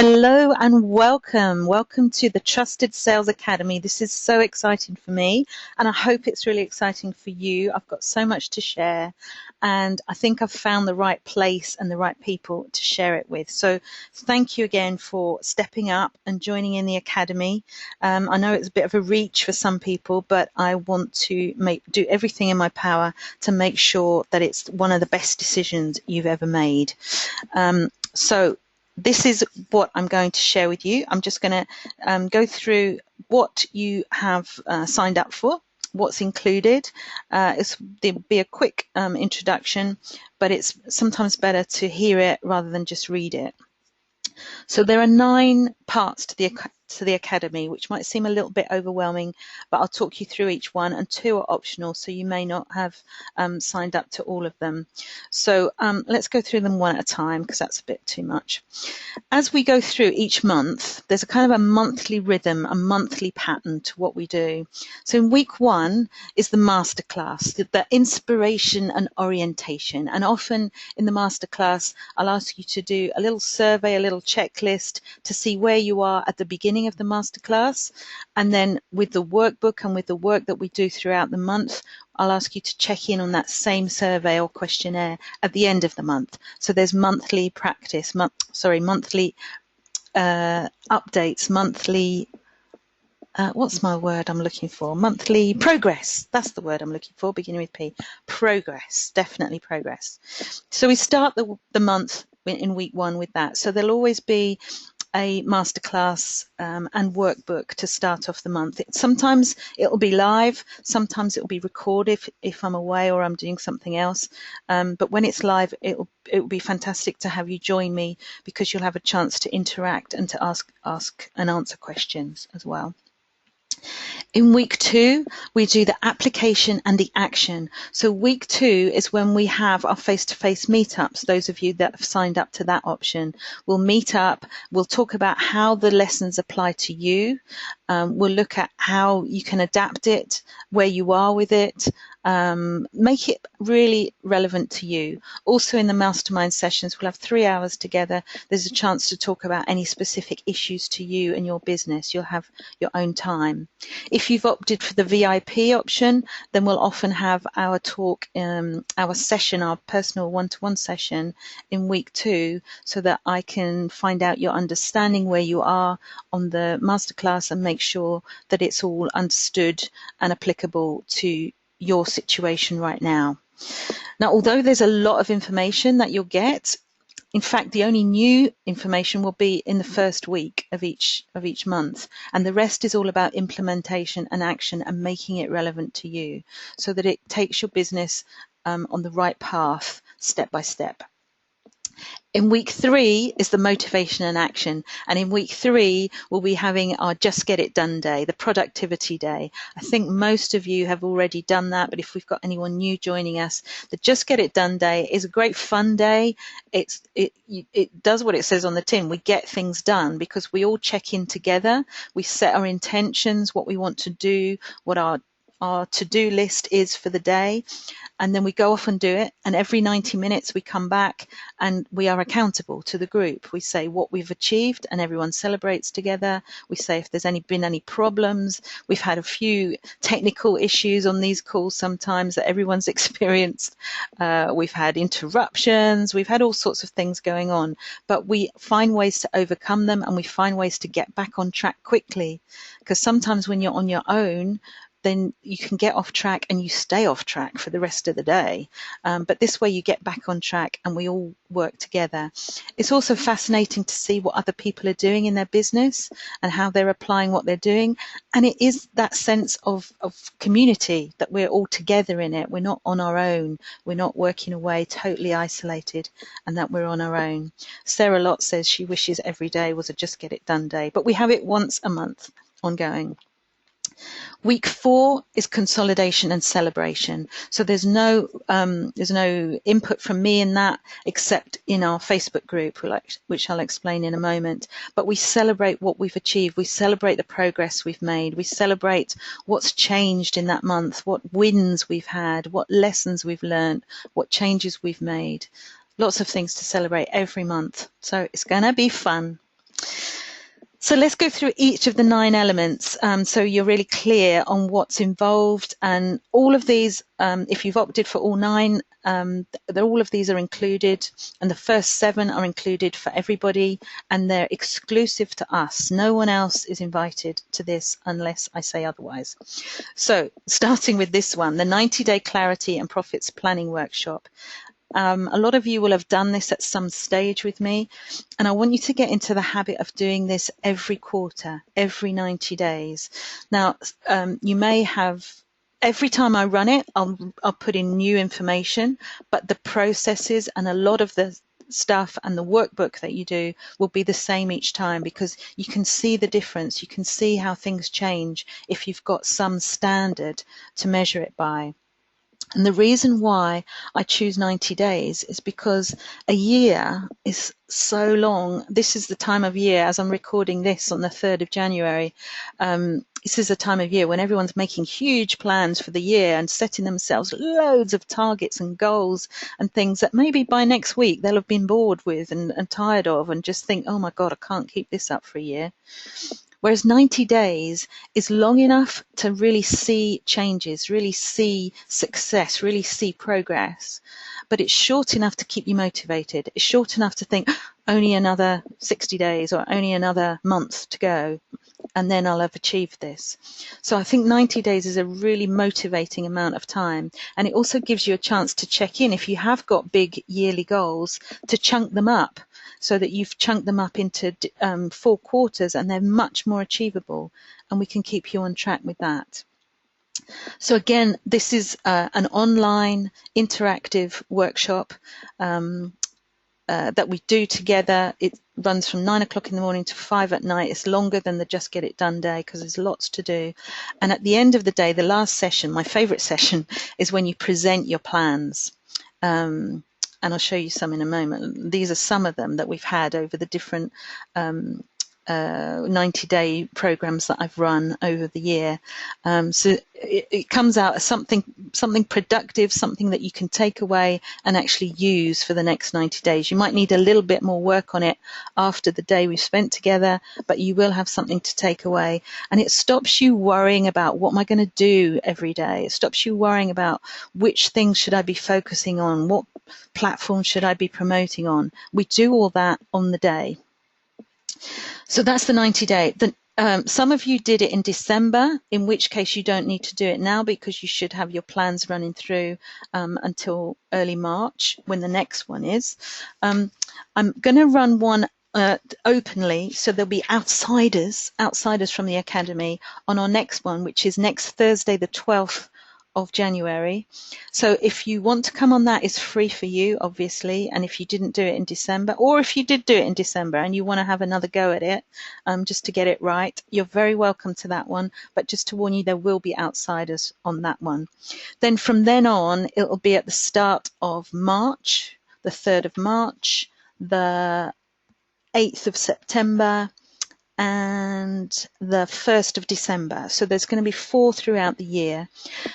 Hello and welcome. Welcome to the Trusted Sales Academy. This is so exciting for me, and I hope it's really exciting for you. I've got so much to share, and I think I've found the right place and the right people to share it with. So thank you again for stepping up and joining in the Academy. I know it's a bit of a reach for some people, but I want to do everything in my power to make sure that it's one of the best decisions you've ever made. So this is what I'm going to share with you. I'm just going to go through what you have signed up for, what's included. There'll be a quick introduction, but it's sometimes better to hear it rather than just read it. So there are 9 parts to the Academy, which might seem a little bit overwhelming, but I'll talk you through each one, and 2 are optional, so you may not have signed up to all of them. So let's go through them one at a time, because that's a bit too much. As we go through each month, there's a kind of a monthly rhythm, a monthly pattern to what we do. So in week 1 is the masterclass, the inspiration and orientation. And often in the masterclass, I'll ask you to do a little survey, a little checklist to see where you are at the beginning of the masterclass. And then with the workbook and with the work that we do throughout the month, I'll ask you to check in on that same survey or questionnaire at the end of the month. So there's monthly practice, monthly updates, monthly, what's my word I'm looking for? Monthly progress. That's the word I'm looking for, beginning with P. Progress, definitely progress. So we start the month in week 1 with that. So there'll always be a masterclass and workbook to start off the month. Sometimes it'll be live, sometimes it'll be recorded if I'm away or I'm doing something else. But when it's live, it'll be fantastic to have you join me, because you'll have a chance to interact and to ask and answer questions as well. In week 2, we do the application and the action. So week 2 is when we have our face-to-face meetups. Those of you that have signed up to that option, we'll meet up. We'll talk about how the lessons apply to you. We'll look at how you can adapt it, where you are with it, make it really relevant to you. Also in the mastermind sessions, we'll have 3 hours together. There's a chance to talk about any specific issues to you and your business. You'll have your own time. If you've opted for the VIP option, then we'll often have our talk, our session, our personal one-to-one session in week 2, so that I can find out your understanding, where you are on the masterclass, and make sure that it's all understood and applicable to your situation right now. Now, although there's a lot of information that you'll get, in fact, the only new information will be in the first week of each month, and the rest is all about implementation and action and making it relevant to you, so that it takes your business on the right path, step by step. In week 3 is the motivation and action, and in week 3 we'll be having our Just Get It Done day, the productivity day. I think most of you have already done that, but if we've got anyone new joining us, the Just Get It Done day is a great fun day. It does what it says on the tin. We get things done because we all check in together. We set our intentions, what we want to do, what our to-do list is for the day, and then we go off and do it. And every 90 minutes we come back and we are accountable to the group. We say what we've achieved and everyone celebrates together. We say if there's been any problems. We've had a few technical issues on these calls sometimes that everyone's experienced. We've had interruptions. We've had all sorts of things going on, but we find ways to overcome them, and we find ways to get back on track quickly, because sometimes when you're on your own, then you can get off track and you stay off track for the rest of the day. But this way you get back on track and we all work together. It's also fascinating to see what other people are doing in their business and how they're applying what they're doing. And it is that sense of community, that we're all together in it. We're not on our own. We're not working away totally isolated, and that we're on our own. Sarah Lott says she wishes every day was a Just Get It Done day, but we have it once a month ongoing. Week 4 is consolidation and celebration. So there's no input from me in that, except in our Facebook group, which I'll explain in a moment. But we celebrate what we've achieved. We celebrate the progress we've made. We celebrate what's changed in that month, what wins we've had, what lessons we've learned, what changes we've made. Lots of things to celebrate every month. So it's going to be fun. So let's go through each of the 9 elements, so you're really clear on what's involved. And all of these, if you've opted for all 9, all of these are included, and the first 7 are included for everybody, and they're exclusive to us. No one else is invited to this unless I say otherwise. So starting with this one, the 90-day clarity and profits planning workshop. A lot of you will have done this at some stage with me, and I want you to get into the habit of doing this every quarter, every 90 days. Now, you may have, every time I run it, I'll put in new information, but the processes and a lot of the stuff and the workbook that you do will be the same each time, because you can see the difference. You can see how things change if you've got some standard to measure it by. And the reason why I choose 90 days is because a year is so long. This is the time of year, as I'm recording this on the 3rd of January, this is a time of year when everyone's making huge plans for the year and setting themselves loads of targets and goals and things that maybe by next week they'll have been bored with and tired of, and just think, oh my God, I can't keep this up for a year. Whereas 90 days is long enough to really see changes, really see success, really see progress. But it's short enough to keep you motivated. It's short enough to think, only another 60 days or only another month to go, and then I'll have achieved this. So I think 90 days is a really motivating amount of time. And it also gives you a chance to check in, if you have got big yearly goals, to chunk them up, so that you've chunked them up into 4 quarters, and they're much more achievable, and we can keep you on track with that. So again, this is an online interactive workshop that we do together. It runs from 9 o'clock in the morning to 5 at night. It's longer than the Just Get It Done day because there's lots to do. And at the end of the day, the last session, my favorite session, is when you present your plans. And I'll show you some in a moment. These are some of them that we've had over the different 90-day programs that I've run over the year. So it comes out as something productive, something that you can take away and actually use for the next 90 days. You might need a little bit more work on it after the day we've spent together, but you will have something to take away. And it stops you worrying about what am I going to do every day. It stops you worrying about which things should I be focusing on, what platform should I be promoting on. We do all that on the day. So that's the 90-day. Some of you did it in December, in which case you don't need to do it now, because you should have your plans running through until early March, when the next one is. I'm going to run one openly, so there'll be outsiders from the Academy on our next one, which is next Thursday, the 12th of January. So if you want to come on that, it's free for you, obviously. And if you didn't do it in December, or if you did do it in December and you want to have another go at it, just to get it right, you're very welcome to that one. But just to warn you, there will be outsiders on that one. Then from then on, it'll be at the start of March, the 3rd of March, the 8th of September, and the 1st of December. So there's going to be 4 throughout the year,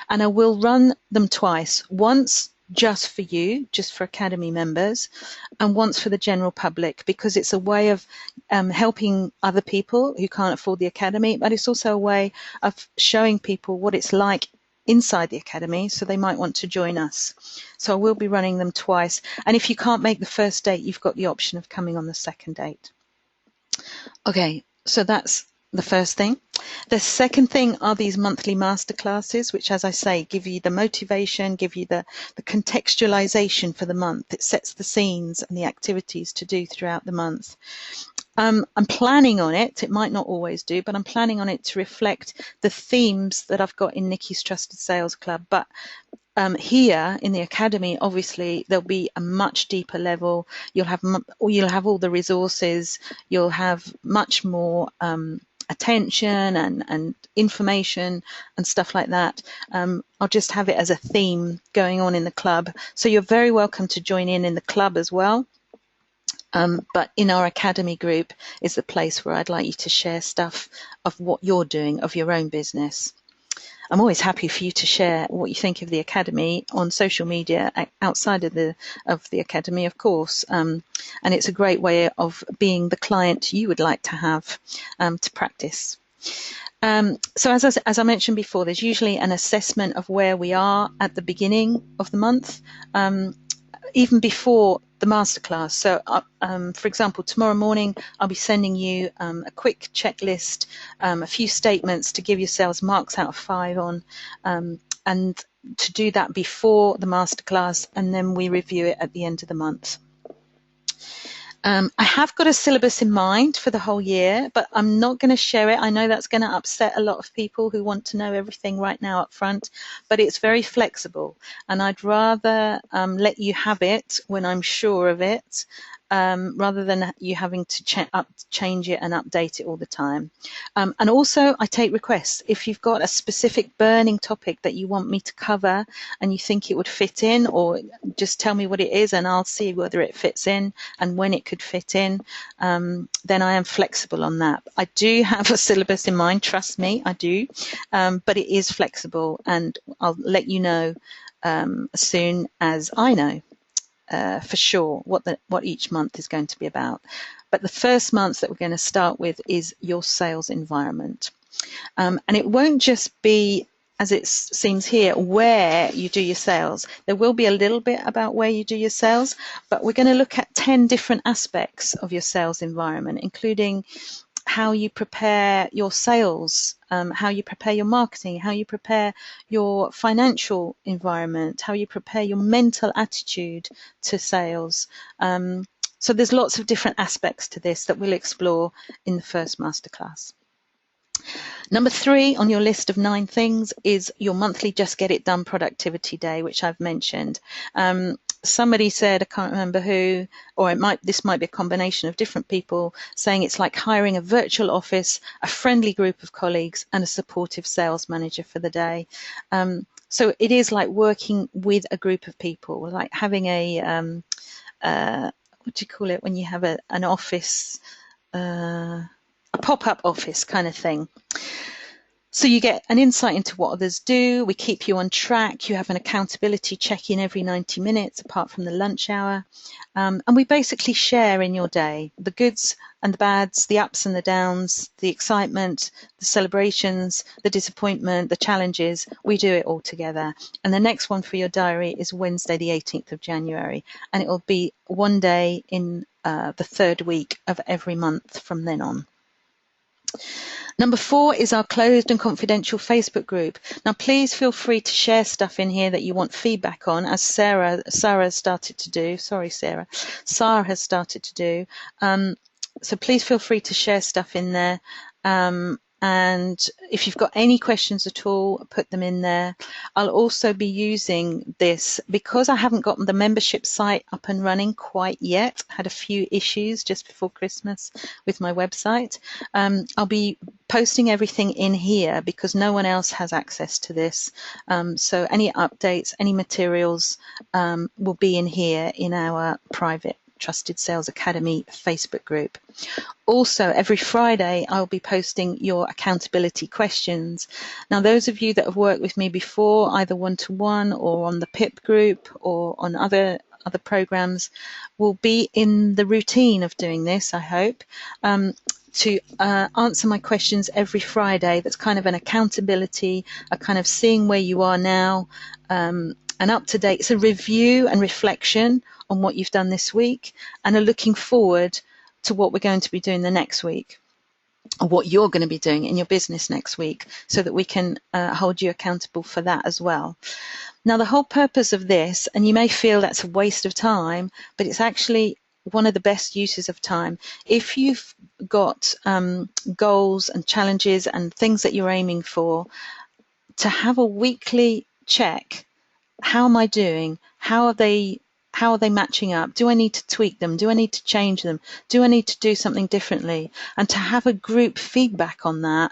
and I will run them twice, once just for you, just for Academy members, and once for the general public, because it's a way of helping other people who can't afford the Academy, but it's also a way of showing people what it's like inside the Academy, so they might want to join us. So I will be running them twice, and if you can't make the first date, you've got the option of coming on the second date. Okay, so that's the first thing. The second thing are these monthly masterclasses, which, as I say, give you the motivation, give you the contextualization for the month. It sets the scenes and the activities to do throughout the month. I'm planning on it might not always do, but I'm planning on it to reflect the themes that I've got in Nikki's Trusted Sales Club. But here in the Academy, obviously, there'll be a much deeper level. You'll have all the resources. You'll have much more attention and information and stuff like that. I'll just have it as a theme going on in the club. So you're very welcome to join in the club as well. But in our Academy group is the place where I'd like you to share stuff of what you're doing, of your own business. I'm always happy for you to share what you think of the Academy on social media outside of the Academy, of course. And it's a great way of being the client you would like to have to practice. So as I mentioned before, there's usually an assessment of where we are at the beginning of the month, even before the masterclass. So, for example, tomorrow morning, I'll be sending you a quick checklist, a few statements to give yourselves marks out of 5 on, and to do that before the masterclass, and then we review it at the end of the month. I have got a syllabus in mind for the whole year, but I'm not going to share it. I know that's going to upset a lot of people who want to know everything right now up front, but it's very flexible, and I'd rather let you have it when I'm sure of it, rather than you having to change it and update it all the time. And also, I take requests. If you've got a specific burning topic that you want me to cover and you think it would fit in, or just tell me what it is and I'll see whether it fits in and when it could fit in, then I am flexible on that. I do have a syllabus in mind, trust me, I do, but it is flexible, and I'll let you know as soon as I know. For sure what each month is going to be about. But the first month that we're going to start with is your sales environment. And it won't just be, as it seems here, where you do your sales. There will be a little bit about where you do your sales, but we're going to look at 10 different aspects of your sales environment, including how you prepare your sales, how you prepare your marketing, how you prepare your financial environment, how you prepare your mental attitude to sales. So there's lots of different aspects to this that we'll explore in the first masterclass. Number 3 on your list of 9 things is your monthly Just Get It Done productivity day, which I've mentioned. Somebody said, I can't remember who, or this might be a combination of different people, saying it's like hiring a virtual office, a friendly group of colleagues, and a supportive sales manager for the day. So it is like working with a group of people, like having a, what do you call it when you have an office, a pop-up office kind of thing. So you get an insight into what others do. We keep you on track. You have an accountability check-in every 90 minutes, apart from the lunch hour. And we basically share in your day, the goods and the bads, the ups and the downs, the excitement, the celebrations, the disappointment, the challenges. We do it all together. And the next one for your diary is Wednesday, the 18th of January. And it will be one day in the 3rd week of every month from then on. Number 4 is our closed and confidential Facebook group. Now, please feel free to share stuff in here that you want feedback on, as Sarah has started to do. Sorry, Sarah. Sarah has started to do. So please feel free to share stuff in there. And if you've got any questions at all, put them in there. I'll also be using this because I haven't got the membership site up and running quite yet. I had a few issues just before Christmas with my website. I'll be posting everything in here because no one else has access to this. So any updates, any materials will be in here in our private Trusted Sales Academy Facebook group. Also, every Friday, I'll be posting your accountability questions. Now, those of you that have worked with me before, either one-to-one or on the PIP group or on other programs, will be in the routine of doing this, I hope, to answer my questions every Friday. That's kind of an accountability, a kind of seeing where you are now, and up to date. It's a review and reflection on what you've done this week, and a looking forward to what we're going to be doing the next week, or what you're going to be doing in your business next week, so that we can hold you accountable for that as well. Now, the whole purpose of this, and you may feel that's a waste of time, but it's actually one of the best uses of time. If you've got goals and challenges and things that you're aiming for, to have a weekly check. How am I doing? How are they matching up? Do I need to tweak them? Do I need to change them? Do I need to do something differently? And to have a group feedback on that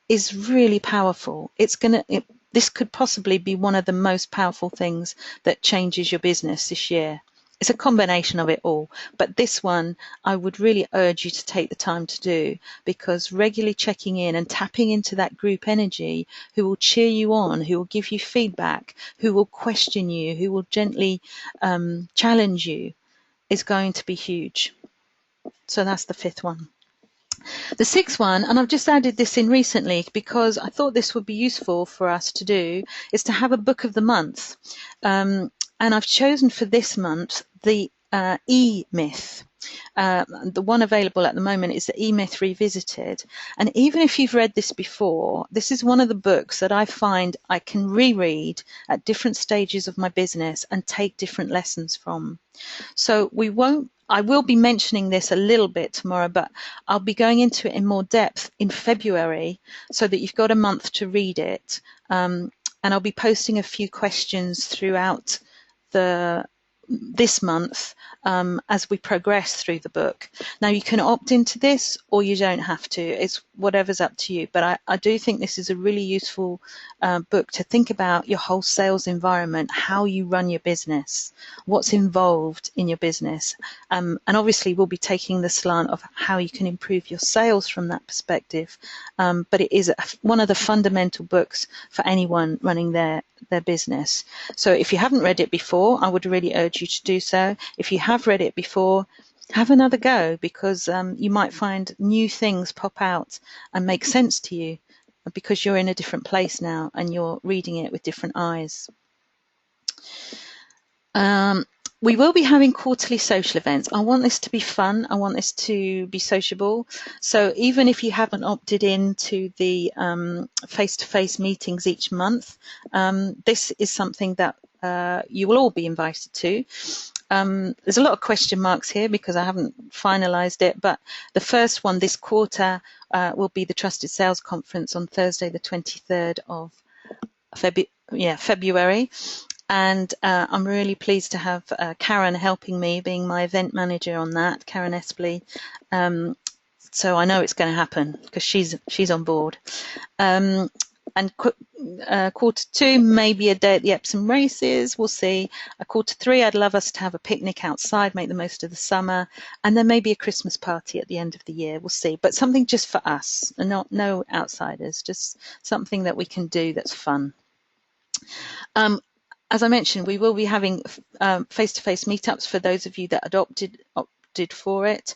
is really powerful. This could possibly be one of the most powerful things that changes your business this year. It's a combination of it all, but this one I would really urge you to take the time to do, because regularly checking in and tapping into that group energy who will cheer you on, who will give you feedback, who will question you, who will gently challenge you, is going to be huge. So that's the 5th one. The 6th one, and I've just added this in recently because I thought this would be useful for us to do, is to have a book of the month. And I've chosen for this month the E-Myth. The one available at the moment is the E-Myth Revisited. And even if you've read this before, this is one of the books that I find I can reread at different stages of my business and take different lessons from. So I will be mentioning this a little bit tomorrow, but I'll be going into it in more depth in February so that you've got a month to read it. And I'll be posting a few questions throughout this month as we progress through the book. Now, you can opt into this or you don't have to. It's whatever's up to you. But I do think this is a really useful book to think about your whole sales environment, how you run your business, what's involved in your business. And obviously, we'll be taking the slant of how you can improve your sales from that perspective. But it is one of the fundamental books for anyone running their business. So if you haven't read it before, I would really urge you to do so. If you have read it before, have another go, because you might find new things pop out and make sense to you because you're in a different place now and you're reading it with different eyes. We will be having quarterly social events. I want this to be fun. I want this to be sociable. So even if you haven't opted into the face-to-face meetings each month, this is something that you will all be invited to. There's a lot of question marks here because I haven't finalized it, but the first one this quarter will be the Trusted Sales Conference on Thursday, the 23rd of February. And I'm really pleased to have Karen helping me, being my event manager on that, Karen Espley. So I know it's going to happen because she's on board. And quarter 2, maybe a day at the Epsom races, we'll see. Quarter 3, I'd love us to have a picnic outside, make the most of the summer, and then maybe a Christmas party at the end of the year, we'll see. But something just for us, and no outsiders, just something that we can do that's fun. As I mentioned, we will be having face-to-face meetups for those of you that had opted for it.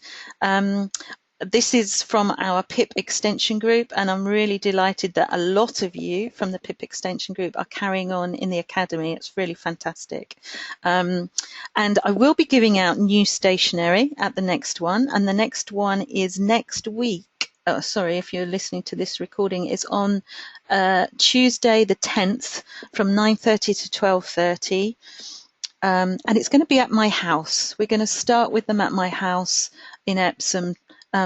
This is from our PIP extension group, and I'm really delighted that a lot of you from the PIP extension group are carrying on in the academy. It's really fantastic. And I will be giving out new stationery at the next one, and the next one is next week. Oh, sorry, if you're listening to this recording, is on Tuesday the 10th from 9:30 to 12:30. And it's going to be at my house. We're going to start with them at my house in Epsom,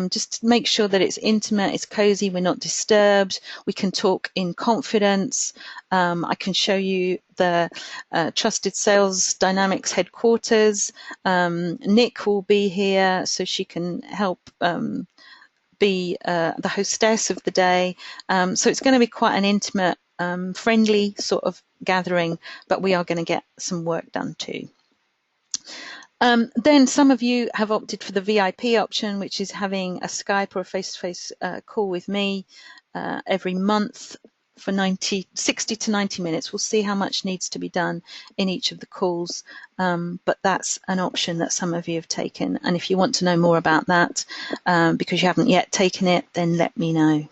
just to make sure that it's intimate, it's cozy, we're not disturbed, we can talk in confidence. I can show you the Trusted Sales Dynamics headquarters. Nick will be here so she can help be the hostess of the day. So it's going to be quite an intimate, friendly sort of gathering, but we are going to get some work done too. Then some of you have opted for the VIP option, which is having a Skype or a face-to-face call with me every month for 60 to 90 minutes. We'll see how much needs to be done in each of the calls, but that's an option that some of you have taken. And if you want to know more about that, because you haven't yet taken it, then let me know.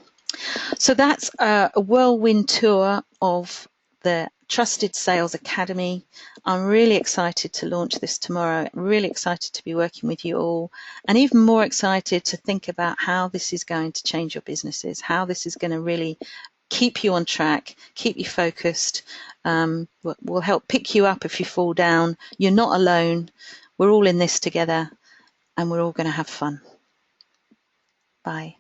So that's a whirlwind tour of the Trusted Sales Academy. I'm really excited to launch this tomorrow. I'm really excited to be working with you all, and even more excited to think about how this is going to change your businesses, how this is going to really keep you on track, keep you focused. We'll help pick you up if you fall down. You're not alone. We're all in this together, and we're all going to have fun. Bye.